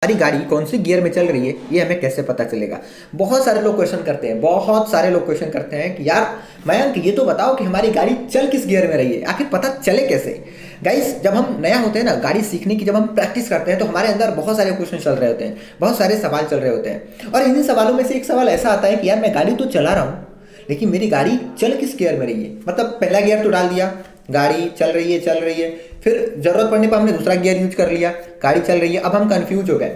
हमारी गाड़ी कौन सी गियर में चल रही है ये हमें कैसे पता चलेगा। बहुत सारे लोग क्वेश्चन करते हैं, बहुत सारे लोग क्वेश्चन करते हैं कि यार मयंक ये तो बताओ कि हमारी गाड़ी चल किस गियर में रही है, आखिर पता चले कैसे। गाइस जब हम नया होते हैं ना, गाड़ी सीखने की जब हम प्रैक्टिस करते हैं तो हमारे अंदर बहुत सारे क्वेश्चन चल रहे होते हैं, बहुत सारे सवाल चल रहे होते हैं। और इन्हीं सवालों में से एक सवाल ऐसा आता है कि यार मैं गाड़ी तो चला रहा हूँ लेकिन मेरी गाड़ी चल किस गियर में रही है। मतलब पहला गियर तो डाल दिया, गाड़ी चल रही है, फिर जरूरत पड़ने पर हमने दूसरा गियर यूज कर लिया, गाड़ी चल रही है। अब हम कंफ्यूज हो गए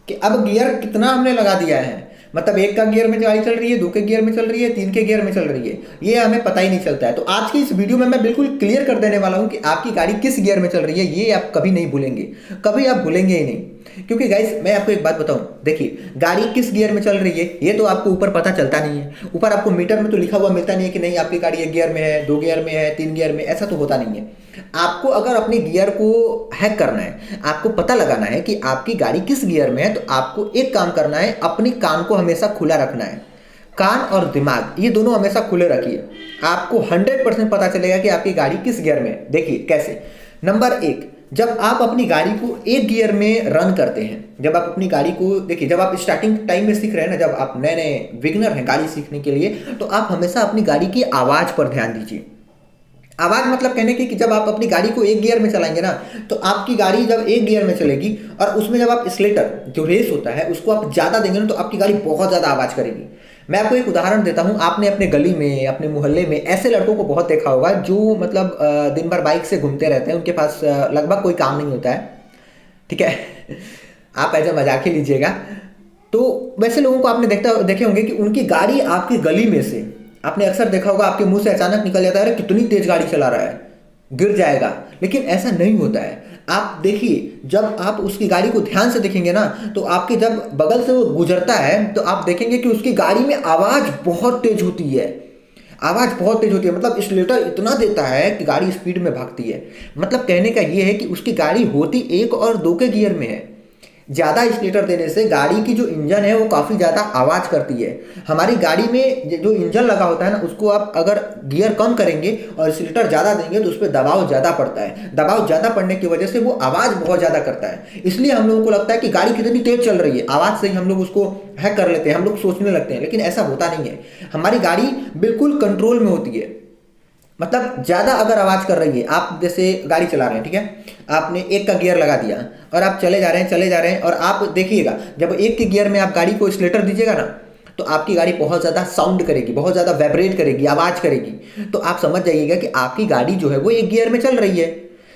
कि अब गियर कितना हमने लगा दिया है, मतलब एक का गियर में गाड़ी चल रही है, दो के गियर में चल रही है, तीन के गियर में चल रही है, ये हमें पता ही नहीं चलता है। तो आज की इस वीडियो में मैं बिल्कुल क्लियर कर देने वाला हूं कि आपकी गाड़ी किस गियर में चल रही है, ये आप कभी नहीं भूलेंगे, कभी आप भूलेंगे ही नहीं। क्योंकि गाइस मैं आपको एक बात बताऊं, देखिए गाड़ी किस गियर में चल रही है ये तो आपको ऊपर पता चलता नहीं है, ऊपर आपको मीटर में तो लिखा हुआ मिलता नहीं है कि नहीं आपकी गाड़ी एक गियर में है, दो गियर में है, तीन गियर में, ऐसा तो होता नहीं है। आपको अगर अपने गियर को हैक करना है, आपको पता लगाना है कि आपकी गाड़ी किस गियर में है, तो आपको एक काम करना है, अपने कान को हमेशा खुला रखना है। कान और दिमाग ये दोनों हमेशा खुले रखिए, आपको 100% पता चलेगा कि आपकी गाड़ी किस गियर में है। देखिए कैसे, नंबर एक, जब आप अपनी गाड़ी को एक गियर में रन करते हैं, जब आप अपनी गाड़ी को देखिए, जब आप स्टार्टिंग टाइम में सीख रहे हैं ना, जब आप नए नए बिगिनर हैं गाड़ी सीखने के लिए, तो आप हमेशा अपनी गाड़ी की आवाज़ पर ध्यान दीजिए। आवाज़ मतलब कहने की कि जब आप अपनी गाड़ी को एक गियर में चलाएंगे ना, तो आपकी गाड़ी जब एक गियर में चलेगी और उसमें जब आप एक्सीलरेटर जो रेस होता है उसको आप ज़्यादा देंगे ना, तो आपकी गाड़ी बहुत ज़्यादा आवाज़ करेगी। मैं आपको एक उदाहरण देता हूँ, आपने अपने गली में, अपने मोहल्ले में ऐसे लड़कों को बहुत देखा होगा जो मतलब दिन भर बाइक से घूमते रहते हैं, उनके पास लगभग कोई काम नहीं होता है, ठीक है आप ऐसा मजाक ही लीजिएगा। तो वैसे लोगों को आपने देखे होंगे कि उनकी गाड़ी आपकी गली में से, आपने अक्सर देखा होगा आपके मुंह से अचानक निकल जाता है अरे कितनी तेज गाड़ी चला रहा है, गिर जाएगा, लेकिन ऐसा नहीं होता है। आप देखिए, जब आप उसकी गाड़ी को ध्यान से देखेंगे ना, तो आपके जब बगल से वो गुजरता है तो आप देखेंगे कि उसकी गाड़ी में आवाज़ बहुत तेज होती है, आवाज़ बहुत तेज होती है, मतलब एक्सीलरेटर इतना देता है कि गाड़ी स्पीड में भागती है। मतलब कहने का ये है कि उसकी गाड़ी होती एक और दो के गियर में है। ज़्यादा एक्सीलरेटर देने से गाड़ी की जो इंजन है वो काफ़ी ज़्यादा आवाज़ करती है। हमारी गाड़ी में जो इंजन लगा होता है ना, उसको आप अगर गियर कम करेंगे और एक्सीलरेटर ज़्यादा देंगे तो उस पर दबाव ज़्यादा पड़ता है, दबाव ज़्यादा पड़ने की वजह से वो आवाज़ बहुत ज़्यादा करता है। इसलिए हम लोगों को लगता है कि गाड़ी कितनी तेज़ चल रही है, आवाज़ से ही हम लोग उसको हैक कर लेते हैं, हम लोग सोचने लगते हैं, लेकिन ऐसा होता नहीं है। हमारी गाड़ी बिल्कुल कंट्रोल में होती है। मतलब ज़्यादा अगर आवाज़ कर रही है, आप जैसे गाड़ी चला रहे हैं, ठीक है, आपने एक का गियर लगा दिया और आप चले जा रहे हैं और आप देखिएगा जब एक के गियर में आप गाड़ी को एक्सीलरेटर दीजिएगा ना, तो आपकी गाड़ी बहुत ज़्यादा साउंड करेगी, बहुत ज़्यादा वाइब्रेट करेगी, आवाज़ करेगी। तो आप समझ जाइएगा कि आपकी गाड़ी जो है वो एक गियर में चल रही है।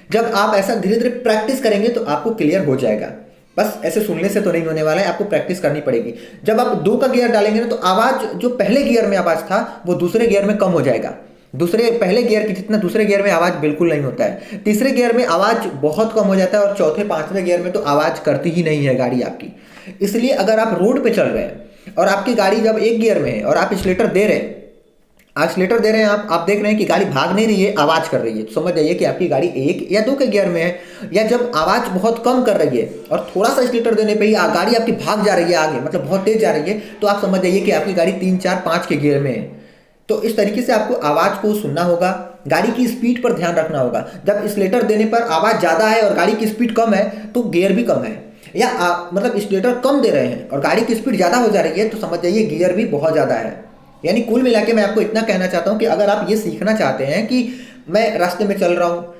जब आप ऐसा धीरे धीरे प्रैक्टिस करेंगे तो आपको क्लियर हो जाएगा। बस ऐसे सुनने से तो नहीं होने वाला है, आपको प्रैक्टिस करनी पड़ेगी। जब आप दो का गियर डालेंगे ना, तो आवाज़ जो पहले गियर में आवाज़ था वो दूसरे गियर में कम हो जाएगा, पहले गियर की जितना दूसरे गियर में आवाज़ बिल्कुल नहीं होता है। तीसरे गियर में आवाज़ बहुत कम हो जाता है और चौथे पांचवें गियर में तो आवाज़ करती ही नहीं है गाड़ी आपकी। इसलिए अगर आप रोड पे चल रहे हैं और आपकी गाड़ी जब एक गियर में है और आप एक्सीलरेटर दे रहे हैं, आप देख रहे हैं कि गाड़ी भाग नहीं रही है, आवाज़ कर रही है, तो समझ जाइए कि आपकी गाड़ी एक या दो के गियर में है। या जब आवाज़ बहुत कम कर रही है और थोड़ा सा एक्सीलरेटर देने पे ही गाड़ी आपकी भाग जा रही है आगे, मतलब बहुत तेज जा रही है, तो आप समझ जाइए कि आपकी गाड़ी 3, 4, 5 के गियर में है। तो इस तरीके से आपको आवाज़ को सुनना होगा, गाड़ी की स्पीड पर ध्यान रखना होगा। जब एक्सीलरेटर देने पर आवाज़ ज़्यादा है और गाड़ी की स्पीड कम है तो गियर भी कम है, या मतलब एक्सीलरेटर कम दे रहे हैं और गाड़ी की स्पीड ज़्यादा हो जा रही है, तो समझ जाइए गियर भी बहुत ज़्यादा है। यानी कुल मिला के मैं आपको इतना कहना चाहता हूँ कि अगर आप ये सीखना चाहते हैं कि मैं रास्ते में चल रहा हूँ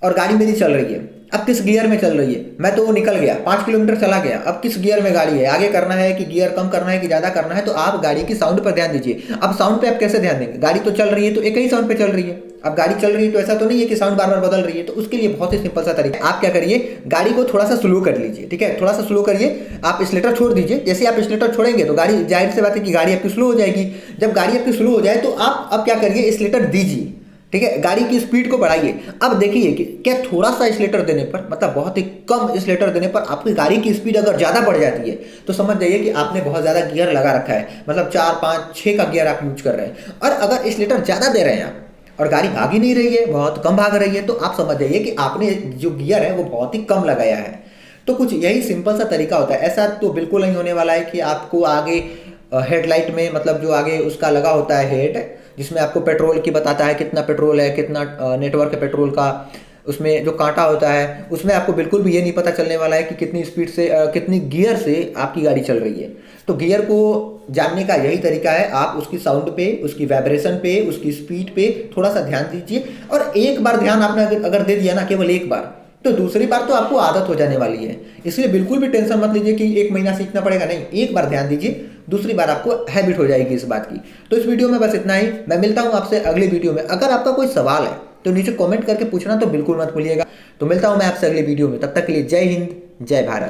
और गाड़ी मेरी चल रही है, अब किस गियर में चल रही है, मैं तो निकल गया 5 किलोमीटर चला गया, अब किस गियर में गाड़ी है, आगे करना है कि गियर कम करना है कि ज़्यादा करना है, तो आप गाड़ी की साउंड पर ध्यान दीजिए। अब साउंड पे आप कैसे ध्यान देंगे, गाड़ी तो चल रही है तो एक ही साउंड पे चल रही है। अब गाड़ी चल रही है तो ऐसा तो नहीं है कि साउंड बार बार बदल रही है, तो उसके लिए बहुत ही सिंपल सा तरीका, आप क्या करिए, गाड़ी को थोड़ा सा स्लो कर लीजिए, ठीक है, थोड़ा सा स्लो करिए, आप एक्सीलरेटर छोड़ दीजिए। जैसे आप एक्सीलरेटर छोड़ेंगे तो गाड़ी, जाहिर सी बात है कि गाड़ी आपकी स्लो हो जाएगी। जब गाड़ी आपकी स्लो हो जाए तो आप अब क्या करिए, एक्सीलरेटर दीजिए, ठीक है, गाड़ी की स्पीड को बढ़ाइए। अब देखिए कि क्या थोड़ा सा एक्सीलरेटर देने पर, मतलब बहुत ही कम एक्सीलरेटर देने पर आपकी गाड़ी की स्पीड अगर ज़्यादा बढ़ जाती है तो समझ जाइए कि आपने बहुत ज़्यादा गियर लगा रखा है, मतलब 4, 5, 6 का गियर आप यूज कर रहे हैं। और अगर एक्सीलरेटर ज़्यादा दे रहे हैं आप और गाड़ी भाग ही नहीं रही है, बहुत कम भाग रही है, तो आप समझ जाइए कि आपने जो गियर है वो बहुत ही कम लगाया है। तो कुछ यही सिंपल सा तरीका होता है। ऐसा तो बिल्कुल नहीं होने वाला है कि आपको आगे हेडलाइट में, मतलब जो आगे उसका लगा होता है हेड, जिसमें आपको पेट्रोल की बताता है कितना पेट्रोल है, कितना नेटवर्क है पेट्रोल का, उसमें जो कांटा होता है उसमें आपको बिल्कुल भी ये नहीं पता चलने वाला है कि कितनी स्पीड से कितनी गियर से आपकी गाड़ी चल रही है। तो गियर को जानने का यही तरीका है, आप उसकी साउंड पे, उसकी वाइब्रेशन पे, उसकी स्पीड पे थोड़ा सा ध्यान दीजिए। और एक बार ध्यान आपने अगर दे दिया ना, केवल एक बार, तो दूसरी बार तो आपको आदत हो जाने वाली है। इसलिए बिल्कुल भी टेंशन मत लीजिए कि 1 महीना सीखना पड़ेगा, नहीं, एक बार ध्यान दीजिए, दूसरी बार आपको हैबिट हो जाएगी इस बात की। तो इस वीडियो में बस इतना ही, मैं मिलता हूँ आपसे अगली वीडियो में। अगर आपका कोई सवाल है तो नीचे कमेंट करके पूछना तो बिल्कुल मत भूलिएगा। तो मिलता हूँ मैं आपसे अगली वीडियो में, तब तक के लिए जय हिंद, जय भारत।